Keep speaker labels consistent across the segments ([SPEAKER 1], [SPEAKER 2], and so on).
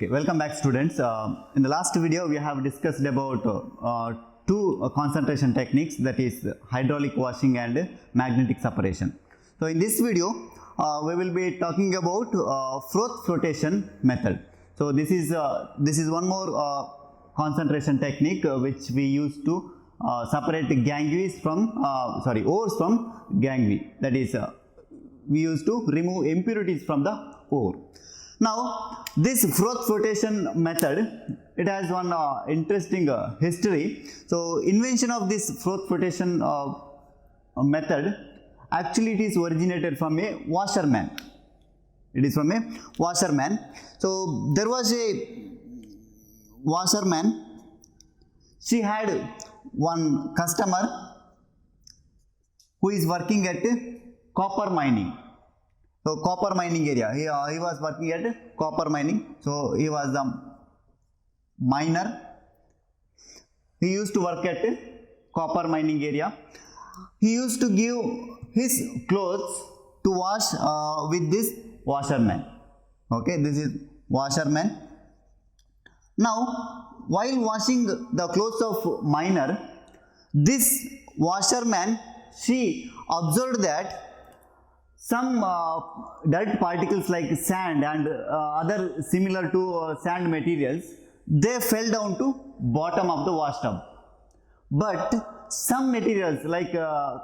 [SPEAKER 1] Okay, welcome back students. In the last video we have discussed about two concentration techniques, that is hydraulic washing and magnetic separation. So in this video we will be talking about froth flotation method. So this is one more concentration technique which we use to separate gangues from ores from gangue. That is we use to remove impurities from the ore. Now this froth flotation method, it has one interesting history. So invention of this froth flotation method, actually it is originated from a washerman. It is from a washerman. So there was a washerman. She had one customer who is working at copper mining. So copper mining area, he was working at copper mining. So he was the miner. He used to work at copper mining area. He used to give his clothes to wash with this washerman. Okay, this is washerman. Now while washing the clothes of miner, this washerman, she observed that some dirt particles like sand and other similar to sand materials, they fell down to bottom of the washtub. But some materials like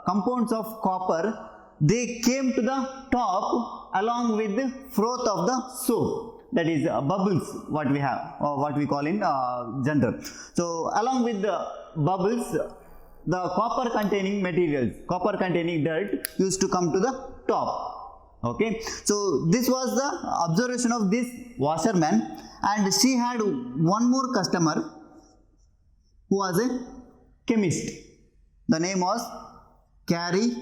[SPEAKER 1] compounds of copper, they came to the top along with the froth of the soap. That is bubbles, what we have, or what we call in general. So along with the bubbles, the copper containing materials, copper containing dirt used to come to the top. Okay, so this was the observation of this washerman, and she had one more customer who was a chemist. The name was Carrie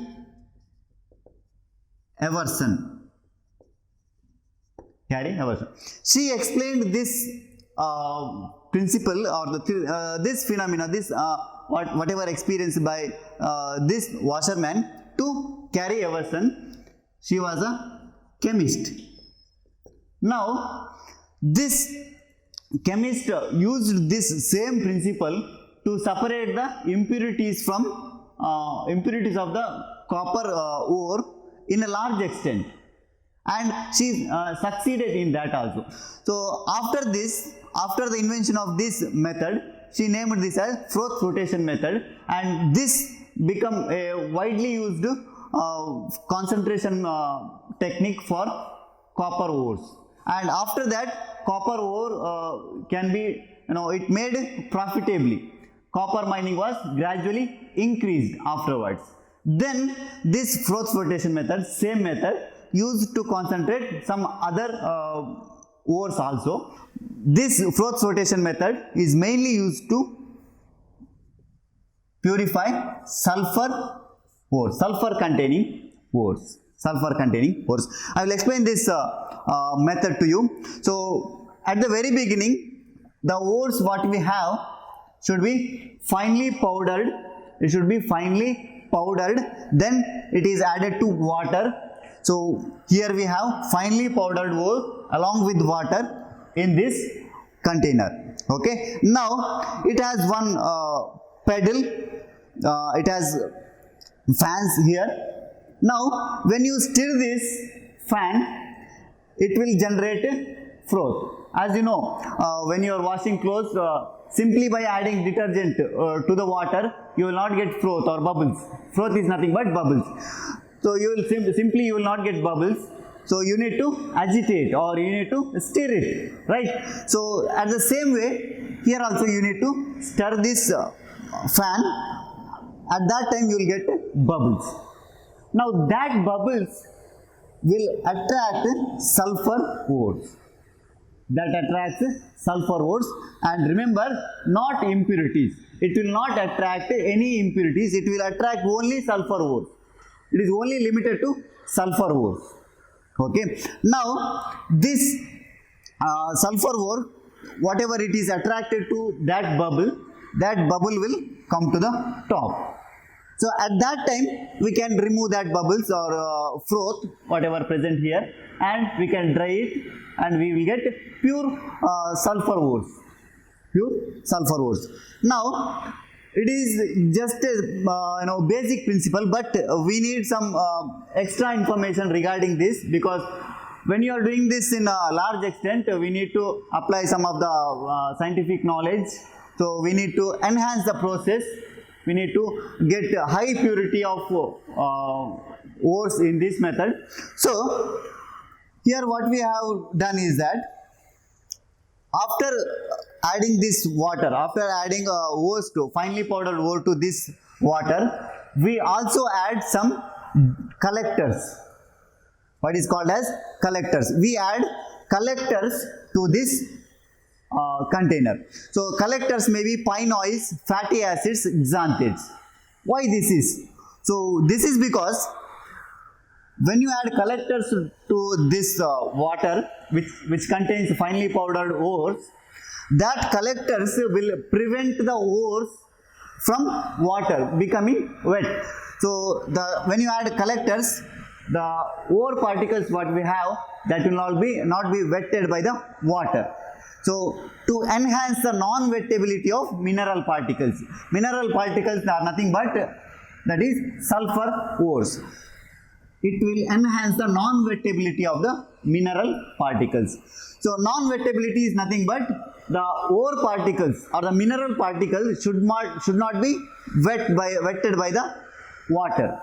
[SPEAKER 1] Everson. Carrie Everson. She explained this principle or this phenomena, this whatever experienced by this washerman to Carrie Everson. She was a chemist. Now this chemist used this same principle to separate the impurities from impurities of the copper ore in a large extent, and she succeeded in that also. So after this, after the invention of this method, she named this as froth flotation method, and this become a widely used concentration technique for copper ores. And after that, copper ore can be, it made profitably. Copper mining was gradually increased afterwards. Then this froth flotation method, same method, used to concentrate some other ores also. This froth flotation method is mainly used to purify sulfur ores, sulfur containing ores. I will explain this method to you. So at the very beginning, the ores what we have should be finely powdered. It should be finely powdered. Then it is added to water. So here we have finely powdered ore along with water in this container. Okay. Now it has one pedal. It has fans here. Now when you stir this fan, it will generate froth. As you know, when you are washing clothes, simply by adding detergent to the water, you will not get froth or bubbles. Froth is nothing but bubbles. So you will simply you will not get bubbles. So you need to agitate or you need to stir it, right? So at the same way, here also you need to stir this fan. At that time you will get bubbles. Now that bubbles will attract sulfur ores. That attracts sulfur ores, and remember, not impurities. It will not attract any impurities. It will attract only sulfur ores. It is only limited to sulfur ores. Okay. Now this sulfur ore, whatever it is attracted to that bubble will come to the top. So at that time we can remove that bubbles or froth, whatever present here, and we can dry it and we will get pure sulfur ores. Pure sulfur ores. Now, it is just a basic principle, but we need some extra information regarding this, because when you are doing this in a large extent, we need to apply some of the scientific knowledge. So we need to enhance the process. We need to get a high purity of ores in this method. So here what we have done is that after adding this water, after adding ores to finely powdered ore to this water, we also add some collectors. What is called as collectors? We add collectors to this container. So collectors may be pine oils, fatty acids, xanthates. Why this is? So this is because when you add collectors to this water which contains finely powdered ores, that collectors will prevent the ores from water becoming wet. So when you add collectors, the ore particles what we have, that will not be wetted by the water. So to enhance the non-wettability of mineral particles. Mineral particles are nothing but that is sulfur ores. It will enhance the non-wettability of the mineral particles. So non-wettability is nothing but the ore particles or the mineral particles should not be wetted by the water.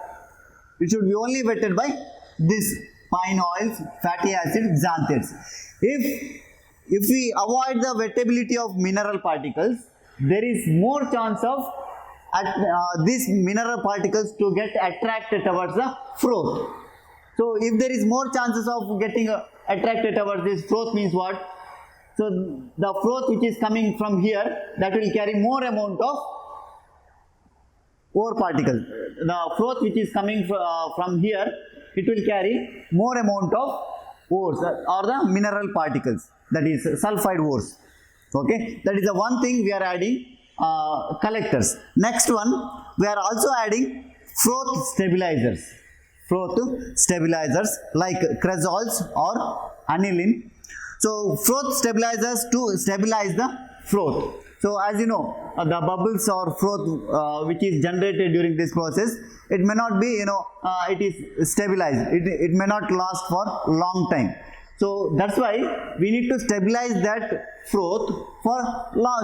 [SPEAKER 1] It should be only wetted by this pine oils, fatty acids, xanthates. If we avoid the wettability of mineral particles, there is more chance of these mineral particles to get attracted towards the froth. So if there is more chances of getting attracted towards this froth, means what? So the froth which is coming from here, that will carry more amount of ore particles. The froth which is coming from here, it will carry more amount of ores or the mineral particles, that is sulfide ores. Okay, that is the one thing we are adding collectors. Next one, we are also adding froth stabilizers. Froth stabilizers like cresols or aniline. So froth stabilizers to stabilize the froth. So as you know, the bubbles or froth which is generated during this process, it may not be, it is stabilized. It may not last for long time. So that's why we need to stabilize that froth for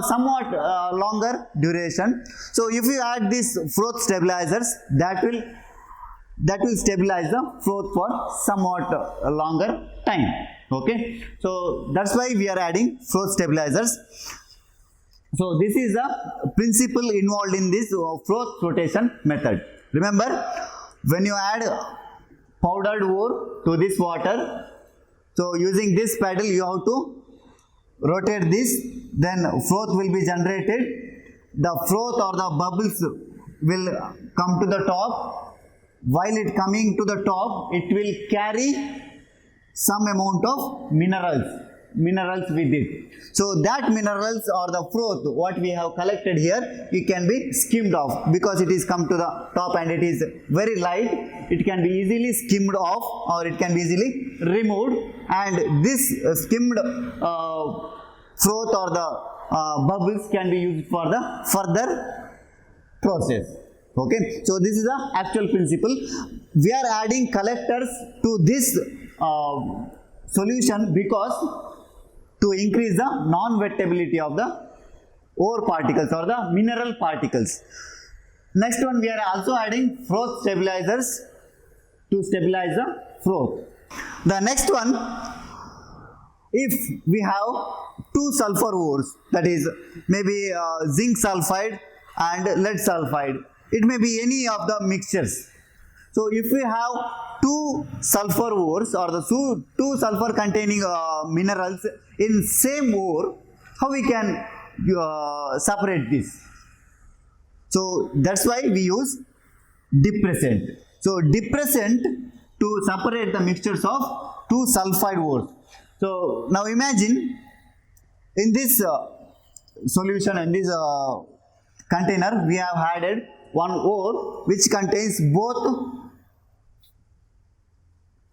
[SPEAKER 1] somewhat longer duration. So if you add these froth stabilizers, that will stabilize the froth for somewhat longer time. Okay, so that's why we are adding froth stabilizers. So this is the principle involved in this froth flotation method. Remember, when you add powdered ore to this water, so using this paddle you have to rotate this, then froth will be generated. The froth or the bubbles will come to the top. While it coming to the top, it will carry some amount of minerals with it. So that minerals or the froth what we have collected here, it can be skimmed off, because it is come to the top and it is very light. It can be easily skimmed off or it can be easily removed, and this skimmed froth or the bubbles can be used for the further process. Okay, so this is the actual principle. We are adding collectors to this solution because to increase the non-wettability of the ore particles or the mineral particles. Next one, we are also adding froth stabilizers to stabilize the froth. The next one, if we have two sulfur ores, that is maybe zinc sulfide and lead sulfide, it may be any of the mixtures. So if we have two sulfur ores or the two sulfur containing minerals in same ore, how we can separate this? So that's why we use depressant. So depressant to separate the mixtures of two sulfide ores. So now imagine in this solution, in this container, we have added one ore which contains both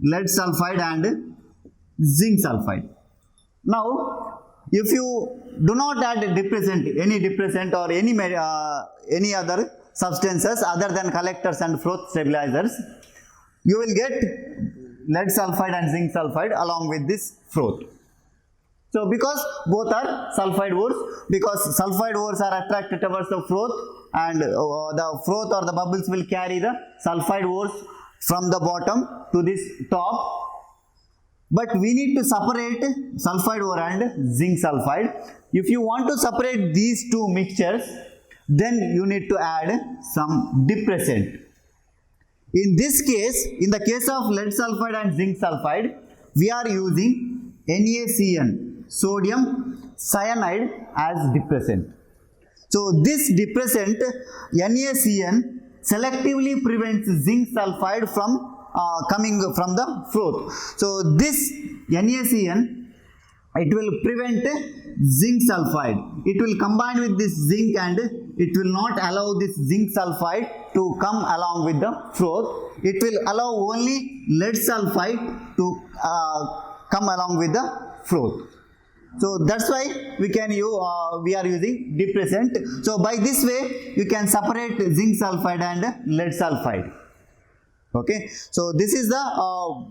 [SPEAKER 1] lead sulfide and zinc sulfide. Now, if you do not add any depressant or any other substances other than collectors and froth stabilizers, you will get lead sulfide and zinc sulfide along with this froth. So, because both are sulfide ores, because sulfide ores are attracted towards the froth, and the froth or the bubbles will carry the sulfide ores from the bottom to this top. But we need to separate sulfide ore and zinc sulfide. If you want to separate these two mixtures, then you need to add some depressant. In this case, in the case of lead sulfide and zinc sulfide, we are using NaCN, sodium cyanide, as depressant. So this depressant NaCN selectively prevents zinc sulfide from coming from the froth. So this NaCN, it will prevent zinc sulfide. It will combine with this zinc and it will not allow this zinc sulfide to come along with the froth. It will allow only lead sulfide to come along with the froth. So that's why we are using depressant. So by this way you can separate zinc sulfide and lead sulfide. Okay, so this is the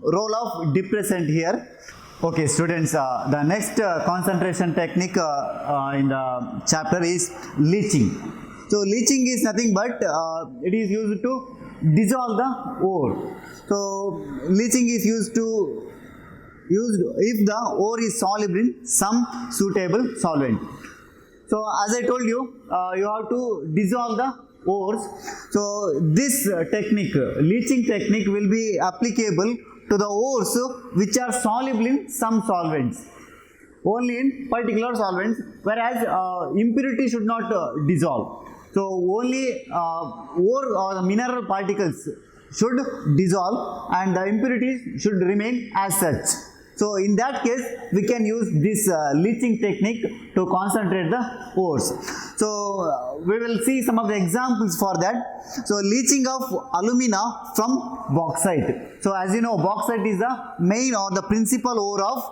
[SPEAKER 1] role of depressant here. Okay, students, the next concentration technique in the chapter is leaching. So leaching is nothing but it is used to dissolve the ore. So leaching is used if the ore is soluble in some suitable solvent. So as I told you, you have to dissolve the ores. So this technique, leaching technique, will be applicable to the ores which are soluble in some solvents, only in particular solvents, whereas impurity should not dissolve. So only ore or the mineral particles should dissolve and the impurities should remain as such. So in that case, we can use this leaching technique to concentrate the ores. So we will see some of the examples for that. So leaching of alumina from bauxite. So as you know, bauxite is the main or the principal ore of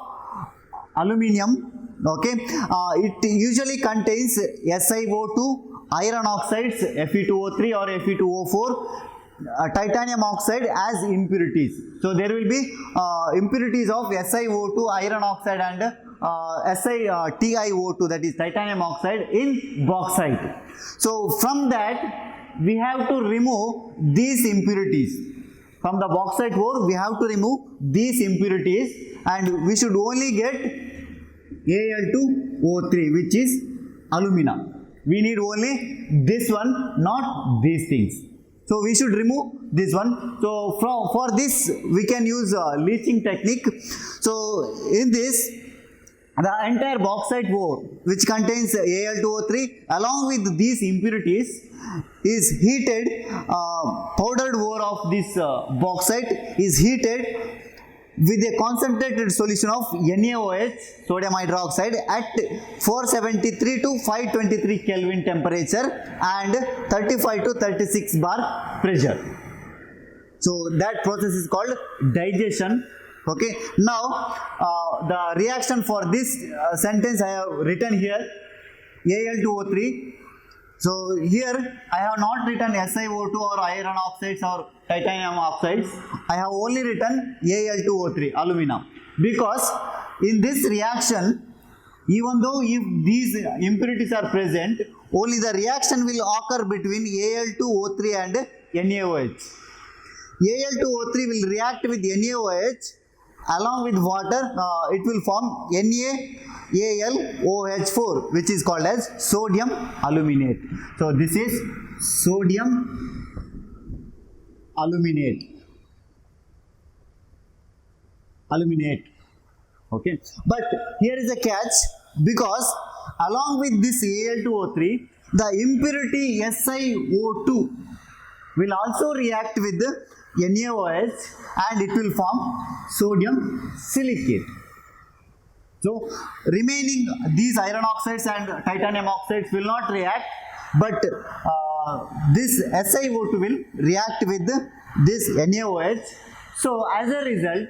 [SPEAKER 1] aluminium. Okay, it usually contains SiO2, iron oxides, Fe2O3 or Fe2O4, titanium oxide as impurities. So there will be impurities of SiO2, iron oxide, and TiO2, that is titanium oxide, in bauxite. So from that we have to remove these impurities. From the bauxite ore we have to remove these impurities and we should only get Al2O3, which is alumina. We need only this one, not these things. So we should remove this one. So for this we can use leaching technique. So in this, the entire bauxite ore which contains Al2O3 along with these impurities is heated. Powdered ore of this bauxite is heated with a concentrated solution of NaOH, sodium hydroxide, at 473 to 523 Kelvin temperature and 35 to 36 bar pressure. So that process is called digestion. Okay. Now the reaction for this sentence I have written here, Al2O3. So here I have not written SiO2 or iron oxides or titanium oxides. I have only written Al2O3, alumina, because in this reaction, even though if these impurities are present, only the reaction will occur between Al2O3 and NaOH. Al2O3 will react with NaOH along with water. It will form NaAlOH4, which is called as sodium aluminate. So this is sodium aluminate. Okay, but here is a catch, because along with this Al2O3, the impurity SiO2 will also react with the NaOH and it will form sodium silicate. So remaining these iron oxides and titanium oxides will not react, but this SiO2 will react with this NaOH So as a result,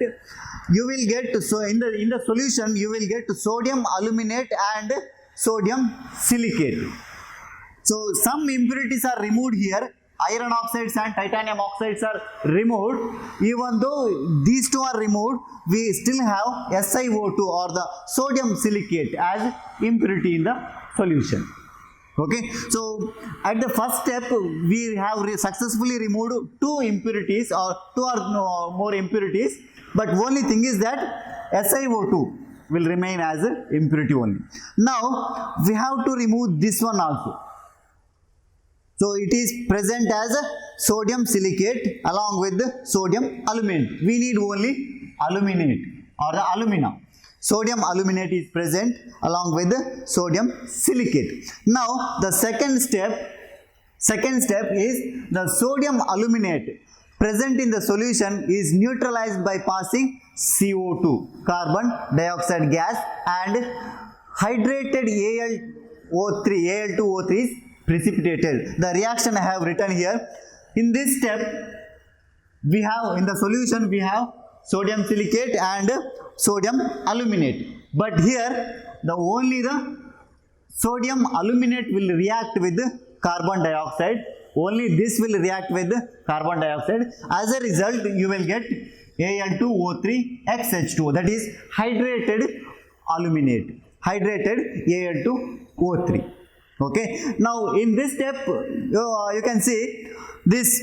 [SPEAKER 1] you will get, so in the solution you will get sodium aluminate and sodium silicate. So some impurities are removed here. Iron oxides and titanium oxides are removed. Even though these two are removed, we still have SiO2 or the sodium silicate as impurity in the solution. Okay, so at the first step we have successfully removed two impurities or two or more impurities, but only thing is that SiO2 will remain as an impurity only. Now we have to remove this one also. So it is present as a sodium silicate along with the sodium aluminate. We need only aluminate or the alumina. Sodium aluminate is present along with the sodium silicate. Now the second step is the sodium aluminate present in the solution is neutralized by passing CO2, carbon dioxide gas, and hydrated Al2O3 is precipitated. The reaction I have written here. In this step, we have in the solution we have sodium silicate and sodium aluminate. But here only the sodium aluminate will react with carbon dioxide. Only this will react with carbon dioxide. As a result, you will get Al2O3XH2O, that is hydrated aluminate, hydrated Al2O3. Okay, now in this step you can see this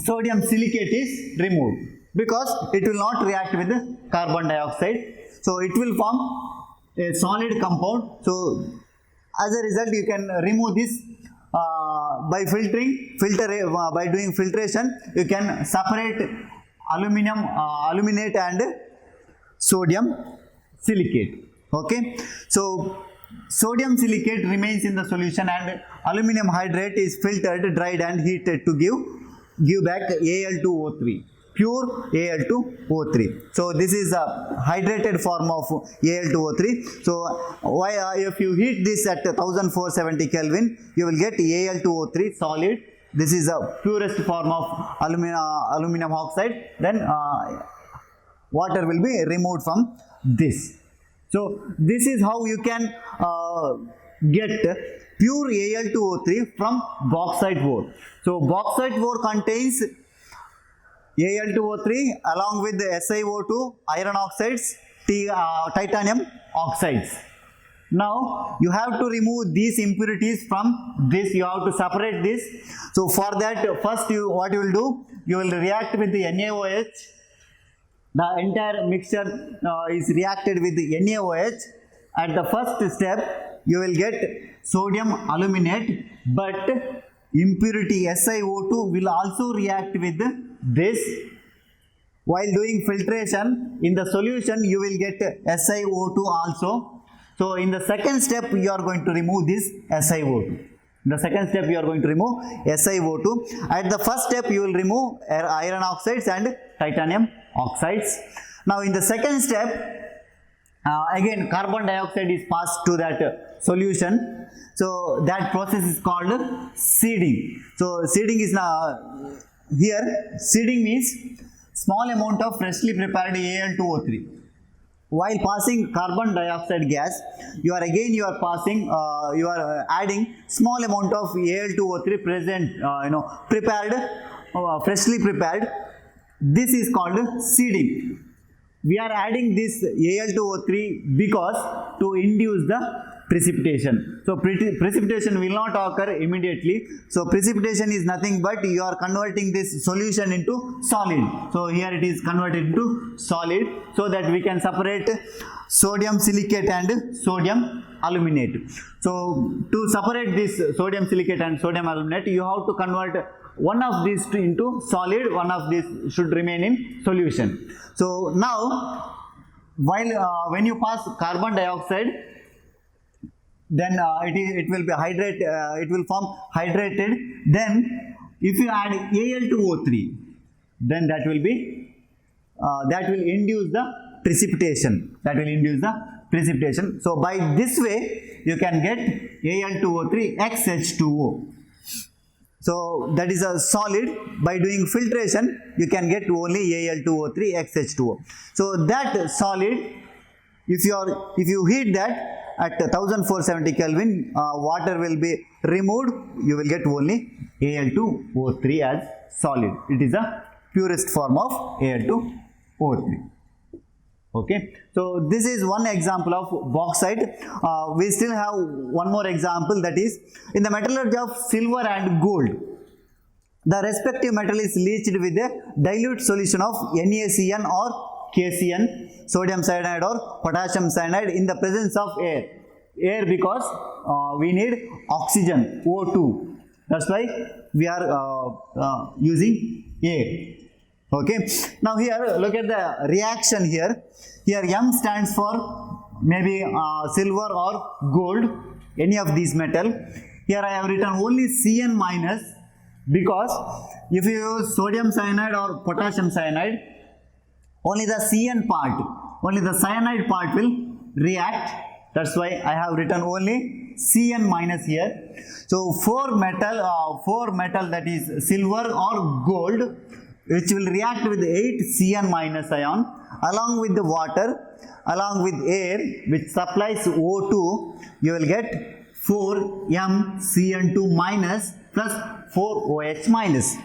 [SPEAKER 1] sodium silicate is removed because it will not react with the carbon dioxide, so it will form a solid compound. So as a result you can remove this by by doing filtration. You can separate aluminate and sodium silicate. Okay, so sodium silicate remains in the solution and aluminum hydrate is filtered, dried and heated to give back Al2O3, pure Al2O3. So this is a hydrated form of Al2O3. So if you heat this at 1470 Kelvin, you will get Al2O3 solid. This is the purest form of aluminum oxide. Then water will be removed from this. So this is how you can get pure Al2O3 from bauxite ore. So bauxite ore contains Al2O3 along with the SiO2, iron oxides, titanium oxides. Now you have to remove these impurities from this. You have to separate this. So for that, first what you will do, you will react with the NaOH. The entire mixture is reacted with the NaOH. At the first step, you will get sodium aluminate, but impurity SiO2 will also react with this. While doing filtration in the solution, you will get SiO2 also. So in the second step, you are going to remove this SiO2. The second step you are going to remove SiO2. At the first step you will remove iron oxides and titanium oxides. Now in the second step, again carbon dioxide is passed to that solution. So that process is called seeding. So seeding is here, seeding means small amount of freshly prepared Al2O3. While passing carbon dioxide gas, you are adding small amount of Al2O3 present, freshly prepared. This is called seeding. We are adding this Al2O3 because to induce the precipitation. So precipitation will not occur immediately. So precipitation is nothing but you are converting this solution into solid. So here it is converted into solid so that we can separate sodium silicate and sodium aluminate. So to separate this sodium silicate and sodium aluminate, you have to convert one of these into solid, one of these should remain in solution. So now while when you pass carbon dioxide, then it will be it will form hydrated. Then if you add Al2O3, then that will induce the precipitation. So by this way you can get Al2O3XH2O. So that is a solid. By doing filtration, you can get only Al2O3 XH2O. So that solid, if you heat that at 1470 Kelvin, water will be removed. You will get only Al2O3 as solid. It is a purest form of Al2O3. Okay, so this is one example of bauxite. We still have one more example, that is in the metallurgy of silver and gold. The respective metal is leached with a dilute solution of NaCN or KCN, sodium cyanide or potassium cyanide, in the presence of air. Air because we need oxygen, O2. That's why we are using air. Okay, now here look at the reaction here. Here M stands for maybe silver or gold, any of these metal. Here I have written only Cn minus, because if you use sodium cyanide or potassium cyanide, only the Cn part, only the cyanide part will react. That's why I have written only Cn minus here. So four metal that is silver or gold, which will react with 8 Cn minus ion along with the water, along with air which supplies O2, you will get 4 MCN2 minus plus 4 OH minus.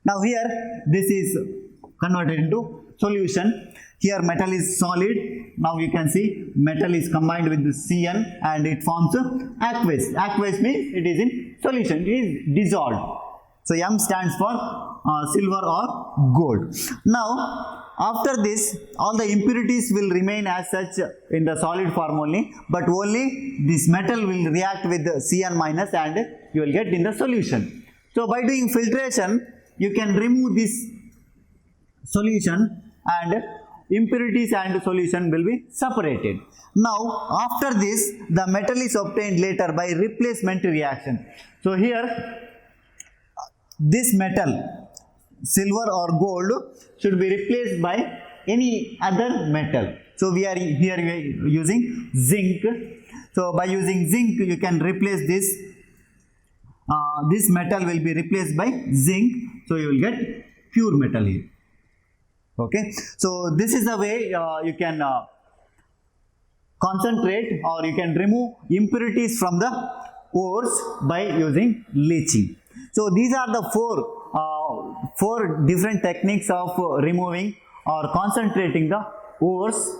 [SPEAKER 1] Now here this is converted into solution. Here metal is solid. Now you can see metal is combined with the Cn and it forms aqueous. Aqueous means it is in solution, it is dissolved. So M stands for silver or gold. Now after this, all the impurities will remain as such in the solid form only, but only this metal will react with the Cn minus and you will get in the solution. So by doing filtration, you can remove this solution and impurities and solution will be separated. Now after this, the metal is obtained later by replacement reaction. So here this metal, silver or gold, should be replaced by any other metal. So we are using zinc. So by using zinc, you can replace this. This metal will be replaced by zinc. So you will get pure metal here. Okay. So this is the way you can concentrate or you can remove impurities from the ores by using leaching. So these are the four different techniques of removing or concentrating the ores